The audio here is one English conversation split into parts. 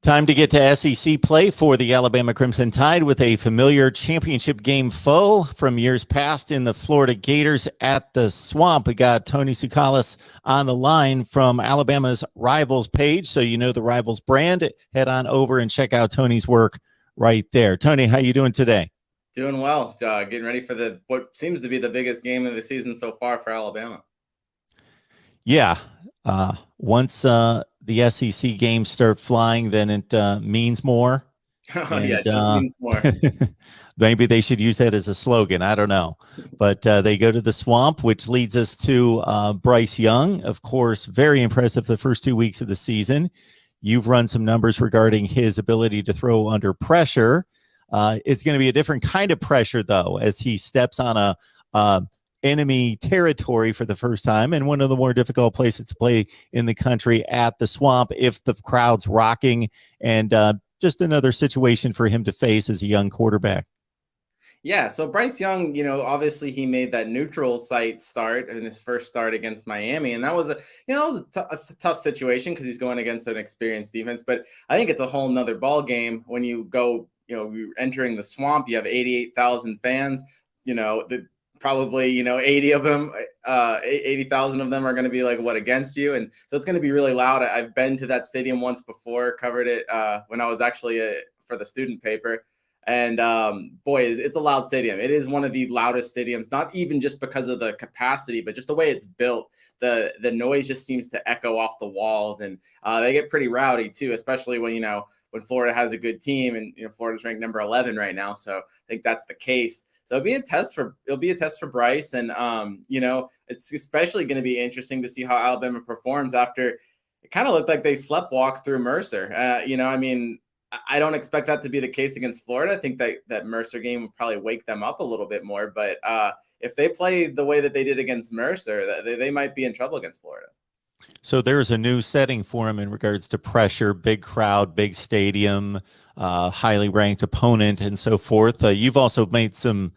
Time to get to SEC play for the Alabama Crimson Tide with a familiar championship game foe from years past in the Florida Gators at the Swamp. We got Tony Tsoukalas on the line from Alabama's Rivals page, so you know the Rivals brand. Head on over and check out Tony's work right there. Tony, how you doing today? Doing well. Getting ready for what seems to be the biggest game of the season so far for Alabama. Yeah. Once the SEC games start flying, then it means more. And, yeah, it just means more. Maybe they should use that as a slogan. I don't know. But they go to the Swamp, which leads us to Bryce Young. Of course, very impressive the first 2 weeks of the season. You've run some numbers regarding his ability to throw under pressure. It's going to be a different kind of pressure, though, as he steps on a enemy territory for the first time and one of the more difficult places to play in the country at the Swamp if the crowd's rocking, and just another situation for him to face as a young quarterback. Yeah, so Bryce Young, obviously he made that neutral site start in his first start against Miami, and that was a tough situation because he's going against an experienced defense. But I think it's a whole nother ball game when you go, you're entering the Swamp. You have 88,000 fans. Probably 80 of them 80,000 of them are going to be against you, and so it's going to be really loud. I've been to that stadium once before, covered it when I was actually for the student paper, and boy, it's a loud stadium. It is one of the loudest stadiums, not even just because of the capacity, but just the way it's built. The noise just seems to echo off the walls, and they get pretty rowdy too, especially when when Florida has a good team, and Florida's ranked number 11 right now, so I think that's the case. So it'll be a test for Bryce, and it's especially going to be interesting to see how Alabama performs after it kind of looked like they sleptwalked through Mercer. I don't expect that to be the case against Florida. I think that Mercer game would probably wake them up a little bit more, but if they play the way that they did against Mercer, they might be in trouble against Florida. So there's a new setting for him in regards to pressure, big crowd, big stadium, highly ranked opponent, and so forth. You've also made some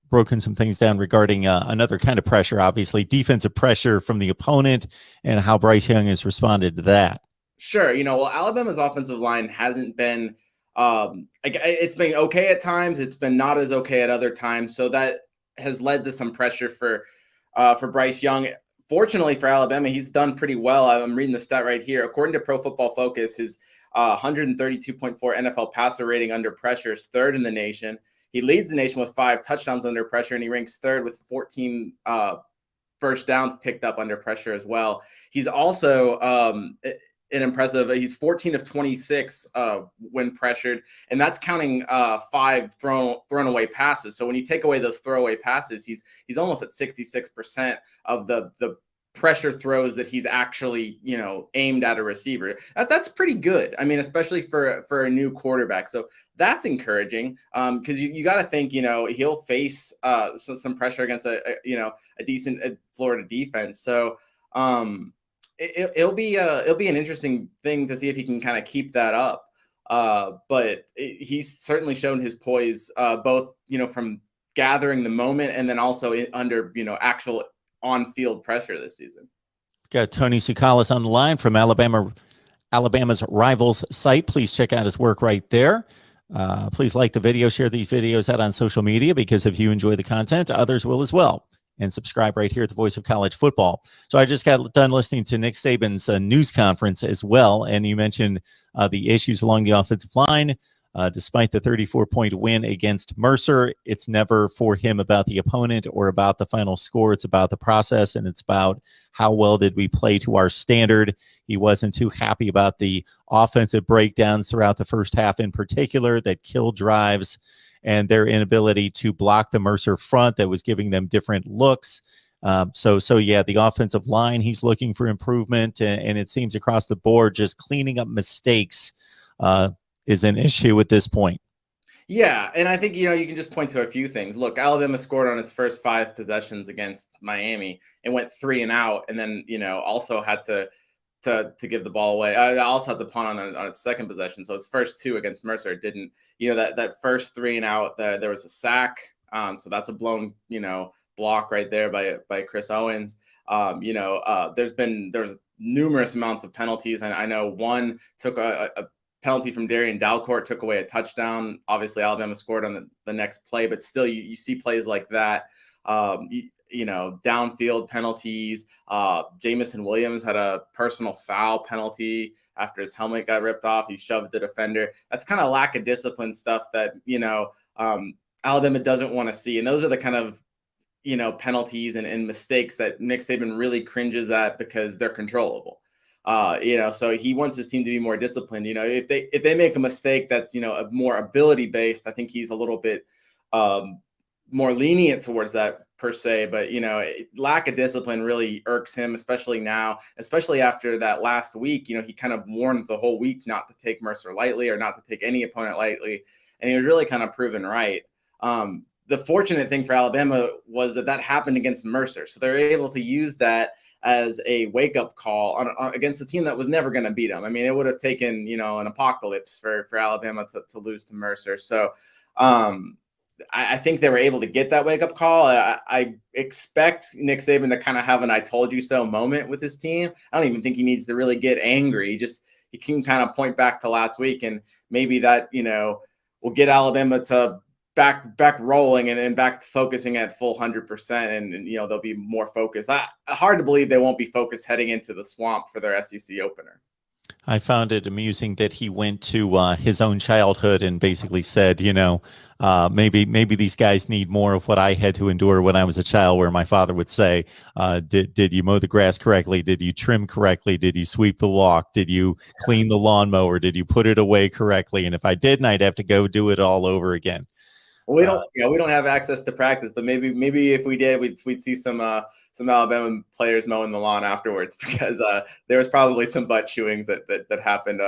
broken some things down regarding another kind of pressure, obviously defensive pressure from the opponent, and how Bryce Young has responded to that. Sure, Alabama's offensive line hasn't been it's been okay at times. It's been not as okay at other times. So that has led to some pressure for Bryce Young. Fortunately for Alabama, he's done pretty well. I'm reading the stat right here. According to Pro Football Focus, his 132.4 NFL passer rating under pressure is third in the nation. He leads the nation with 5 touchdowns under pressure, and he ranks third with 14 first downs picked up under pressure as well. He's also he's 14 of 26 when pressured, and that's counting 5 thrown away passes. So when you take away those throwaway passes, he's almost at 66% of the pressure throws that he's actually aimed at a receiver. That's pretty good. I mean, especially for a new quarterback. So that's encouraging because you got to think he'll face some pressure against a decent Florida defense. So it'll be an interesting thing to see if he can kind of keep that up. But he's certainly shown his poise, both from gathering the moment and then also under actual on-field pressure this season. Got Tony Tsoukalas on the line from Alabama's Rivals site. Please check out his work right there. Please like the video, share these videos out on social media, because if you enjoy the content, others will as well. And subscribe right here at the Voice of College Football. So I just got done listening to Nick Saban's news conference as well, and you mentioned the issues along the offensive line. Despite the 34-point win against Mercer, it's never for him about the opponent or about the final score. It's about the process, and it's about how well did we play to our standard. He wasn't too happy about the offensive breakdowns throughout the first half in particular that killed drives, and their inability to block the Mercer front that was giving them different looks. So yeah, the offensive line, he's looking for improvement, and it seems across the board, just cleaning up mistakes is an issue at this point. Yeah, and I think, you can just point to a few things. Look, Alabama scored on its first 5 possessions against Miami and went 3 and out, and then, also had to give the ball away. I also had the punt on its second possession. So its first 2 against Mercer didn't, that first 3 and out, there was a sack. So that's a blown, block right there by Chris Owens. There's numerous amounts of penalties. And I know one took a penalty from Darian Dalcourt, took away a touchdown. Obviously, Alabama scored on the next play, but still, you see plays like that. Downfield penalties. Jamison Williams had a personal foul penalty after his helmet got ripped off. He shoved the defender. That's kind of lack of discipline stuff that, Alabama doesn't want to see. And those are the kind of, penalties and mistakes that Nick Saban really cringes at because they're controllable. So he wants his team to be more disciplined. If they make a mistake that's, more ability based, I think he's a little bit more lenient towards that per se, but lack of discipline really irks him, especially now, especially after that last week. He kind of warned the whole week not to take Mercer lightly or not to take any opponent lightly, and he was really kind of proven right. The fortunate thing for Alabama was that happened against Mercer, so they're able to use that as a wake-up call against a team that was never going to beat them. I mean, it would have taken an apocalypse for Alabama to lose to Mercer. So I think they were able to get that wake-up call. I expect Nick Saban to kind of have an "I told you so" moment with his team. I don't even think he needs to really get angry. He can kind of point back to last week, and maybe that will get Alabama to back rolling and back to focusing at full 100%, and they'll be more focused. Hard to believe they won't be focused heading into the swamp for their SEC opener. I found it amusing that he went to his own childhood and basically said, maybe these guys need more of what I had to endure when I was a child, where my father would say, did you mow the grass correctly? Did you trim correctly? Did you sweep the walk? Did you clean the lawnmower? Did you put it away correctly? And if I didn't, I'd have to go do it all over again. Well, we don't have access to practice, but maybe if we did, we'd see some Alabama players mowing the lawn afterwards, because there was probably some butt chewings that happened,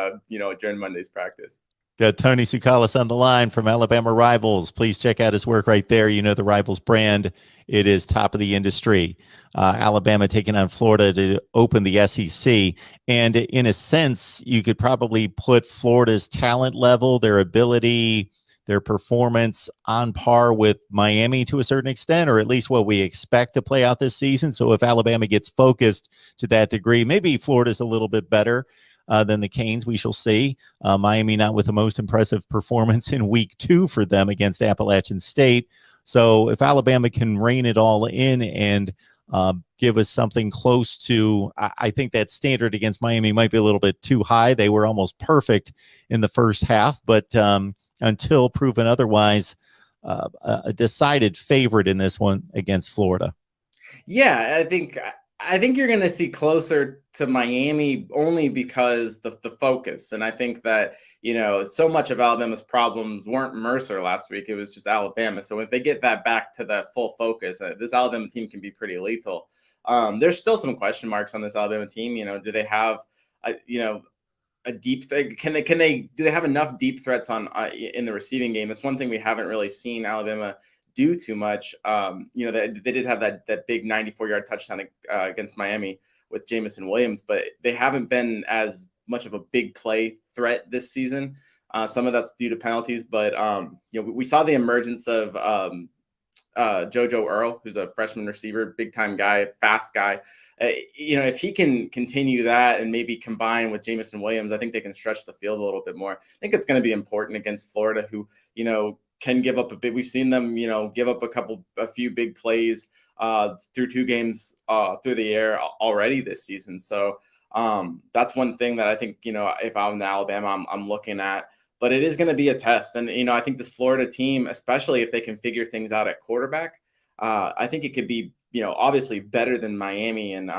during Monday's practice. Got Tony Tsoukalas on the line from Alabama Rivals. Please check out his work right there. The Rivals brand. It is top of the industry. Alabama taking on Florida to open the SEC. And in a sense, you could probably put Florida's talent level, their ability, their performance on par with Miami to a certain extent, or at least what we expect to play out this season. So if Alabama gets focused to that degree, maybe Florida's a little bit better than the Canes. We shall see. Miami not with the most impressive performance in week 2 for them against Appalachian State. So if Alabama can rein it all in and give us something close to, I think that standard against Miami might be a little bit too high. They were almost perfect in the first half, but until proven otherwise, a decided favorite in this one against Florida. Yeah, I think you're going to see closer to Miami only because the focus. And I think that, so much of Alabama's problems weren't Mercer last week. It was just Alabama. So if they get that back to that full focus, this Alabama team can be pretty lethal. There's still some question marks on this Alabama team. Do they have, a deep thing? Do they have enough deep threats on in the receiving game? That's one thing we haven't really seen Alabama do too much. They did have that big 94-yard touchdown against Miami with Jamison Williams, but they haven't been as much of a big play threat this season. Some of that's due to penalties, but we saw the emergence of JoJo Earl, who's a freshman receiver, big time guy, fast guy. If he can continue that and maybe combine with Jamison Williams, I think they can stretch the field a little bit more. I think it's going to be important against Florida, who, can give up a bit. We've seen them, give up a few big plays through 2 games through the air already this season. So that's one thing that I think, if I'm in Alabama, I'm looking at. But it is going to be a test. And, I think this Florida team, especially if they can figure things out at quarterback, I think it could be, obviously better than Miami. And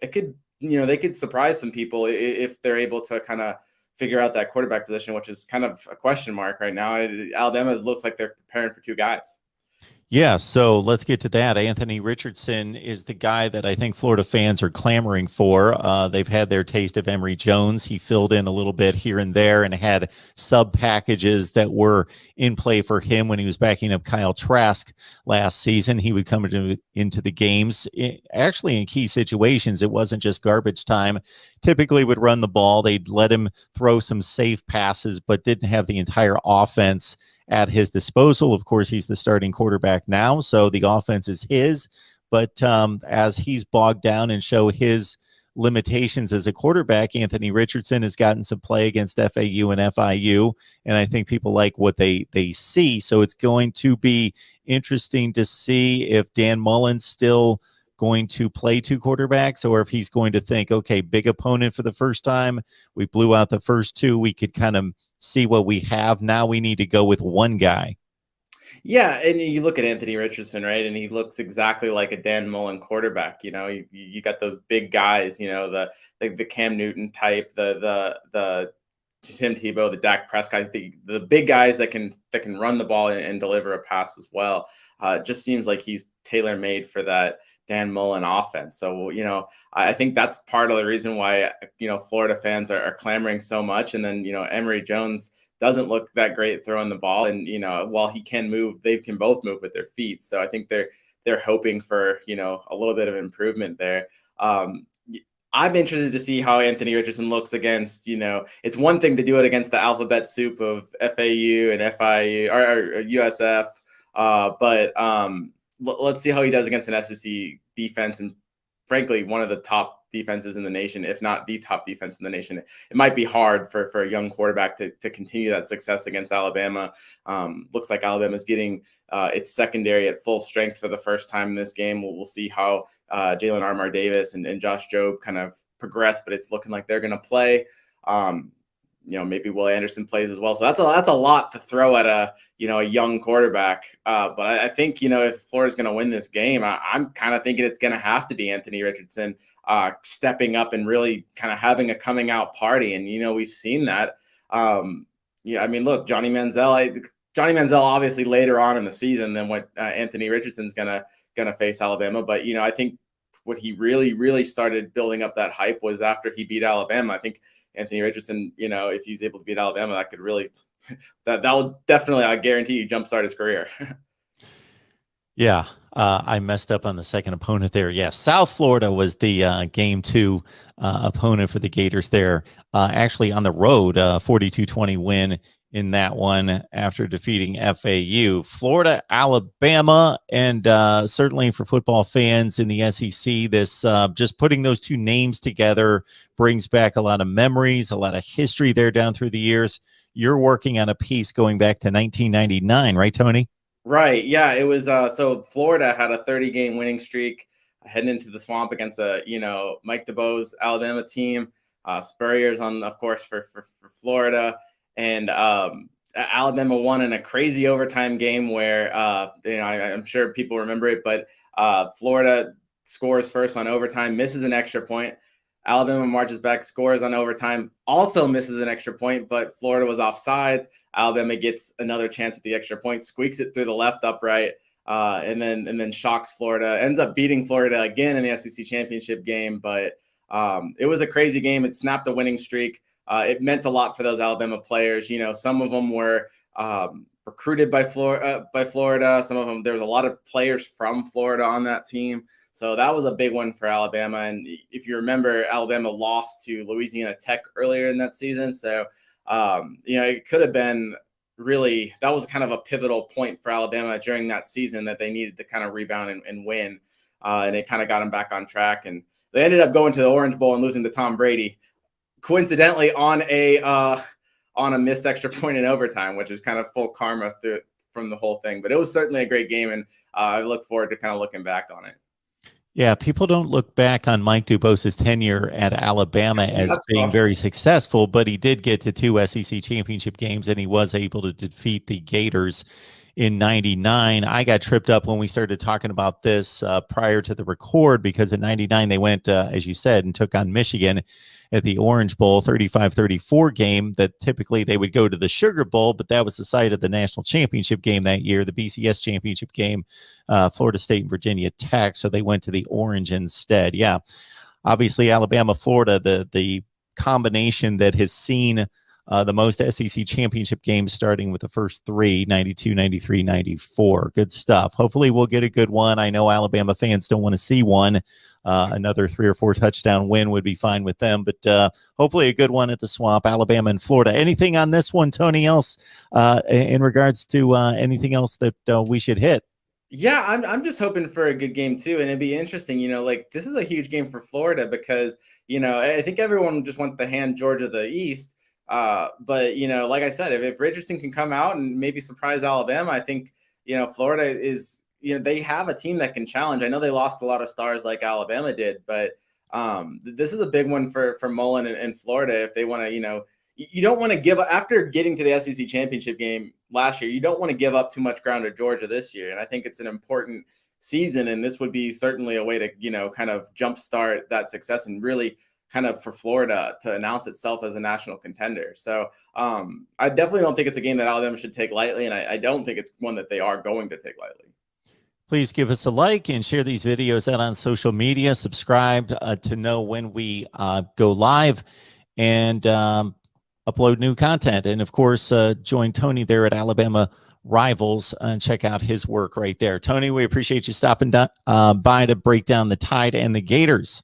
it could, they could surprise some people if they're able to kind of figure out that quarterback position, which is kind of a question mark right now. Alabama looks like they're preparing for 2 guys. Yeah, so let's get to that. Anthony Richardson is the guy that I think Florida fans are clamoring for. They've had their taste of Emory Jones. He filled in a little bit here and there and had sub packages that were in play for him when he was backing up Kyle Trask last season. He would come into the games, actually in key situations. It wasn't just garbage time. typically would run the ball. They'd let him throw some safe passes, but didn't have the entire offense at his disposal. Of course, he's the starting quarterback now, so the offense is his. But as he's bogged down and show his limitations as a quarterback, Anthony Richardson has gotten some play against FAU and FIU, and I think people like what they see. So it's going to be interesting to see if Dan Mullen's still going to play two quarterbacks, or if he's going to think, okay, big opponent for the first time. We blew out the first two. We could kind of see what we have. Now we need to go with one guy. Yeah, and you look at Anthony Richardson, right, and he looks exactly like a Dan Mullen quarterback. You know, you got those big guys, you know, the Cam Newton type, the Tim Tebow, the Dak Prescott, the big guys that can run the ball and deliver a pass as well. It just seems like he's tailor made for that Dan Mullen offense. So, you know, I think that's part of the reason why, you know, Florida fans are clamoring so much. And then, you know, Emory Jones doesn't look that great throwing the ball. And, you know, while he can move, they can both move with their feet. So I think they're hoping for, you know, a little bit of improvement there. I'm interested to see how Anthony Richardson looks against, you know, it's one thing to do it against the alphabet soup of FAU and FIU or USF. But let's see how he does against an SEC defense, and frankly, one of the top defenses in the nation, if not the top defense in the nation. It might be hard for a young quarterback to continue that success against Alabama. Looks like Alabama's getting its secondary at full strength for the first time in this game. We'll see how Jalen Armour-Davis and Josh Jobe kind of progress, but it's looking like they're going to play. You know, maybe Will Anderson plays as well. So that's a lot to throw at a young quarterback. But I think, you know, if Florida's going to win this game, I'm kind of thinking it's going to have to be Anthony Richardson stepping up and really kind of having a coming out party. And, you know, we've seen that. Yeah, I mean, look, Johnny Manziel obviously later on in the season than what Anthony Richardson's going to face Alabama. But, you know, I think what he really started building up that hype was after he beat Alabama. I think Anthony Richardson, you know, if he's able to beat Alabama, that could really, that will definitely, I guarantee you, jumpstart his career. Yeah, I messed up on the second opponent there. Yeah, South Florida was the game two opponent for the Gators there. Actually on the road, 42-20 win in that one after defeating FAU. Florida, Alabama, and certainly for football fans in the SEC, this just putting those two names together brings back a lot of memories, a lot of history there down through the years. You're working on a piece going back to 1999, right, Tony? Right. Yeah, it was. So Florida had a 30-game winning streak heading into the swamp against Mike Dubose Alabama team. Spurrier's on, of course, for Florida. And Alabama won in a crazy overtime game where, I'm sure people remember it, but Florida scores first on overtime, misses an extra point. Alabama marches back, scores on overtime, also misses an extra point, but Florida was offsides. Alabama gets another chance at the extra point, squeaks it through the left upright, and then shocks Florida. Ends up beating Florida again in the SEC championship game, but it was a crazy game. It snapped a winning streak. It meant a lot for those Alabama players. You know, some of them were recruited by Florida. Some of them, there was a lot of players from Florida on that team. So that was a big one for Alabama. And if you remember, Alabama lost to Louisiana Tech earlier in that season. So, it could have been really, that was kind of a pivotal point for Alabama during that season that they needed to kind of rebound and win. And it kind of got them back on track. And they ended up going to the Orange Bowl and losing to Tom Brady, coincidentally on a missed extra point in overtime, which is kind of full karma from the whole thing. But it was certainly a great game. And I look forward to kind of looking back on it. Yeah, people don't look back on Mike Dubose's tenure at Alabama as being very successful, but he did get to 2 SEC championship games, and he was able to defeat the Gators in 99. I got tripped up when we started talking about this prior to the record, because in 99 they went, as you said, and took on Michigan at the Orange Bowl, 35-34 game that typically they would go to the Sugar Bowl, but that was the site of the national championship game that year, the BCS championship game, Florida State and Virginia Tech. So they went to the Orange instead. Yeah, obviously Alabama, Florida, the combination that has seen the most SEC championship games, starting with the first three, 92, 93, 94. Good stuff. Hopefully we'll get a good one. I know Alabama fans don't want to see one. Another 3 or 4 touchdown win would be fine with them, but hopefully a good one at the Swamp, Alabama and Florida. Anything on this one, Tony, else in regards to anything else that we should hit? Yeah, I'm just hoping for a good game too, and it'd be interesting. Like this is a huge game for Florida because I think everyone just wants to hand Georgia the East. But like I said, if Richardson can come out and maybe surprise Alabama, I think Florida is they have a team that can challenge. I know they lost a lot of stars like Alabama did, but this is a big one for Mullen and Florida if they want to. You don't want to give up after getting to the SEC championship game last year. You don't want to give up too much ground to Georgia this year. And I think it's an important season. And this would be certainly a way to, kind of jumpstart that success and really kind of for Florida to announce itself as a national contender. So I definitely don't think it's a game that Alabama should take lightly. And I don't think it's one that they are going to take lightly. Please give us a like and share these videos out on social media. Subscribe to know when we go live. And upload new content. And of course, join Tony there at Alabama Rivals and check out his work right there. Tony, we appreciate you stopping by to break down the Tide and the Gators.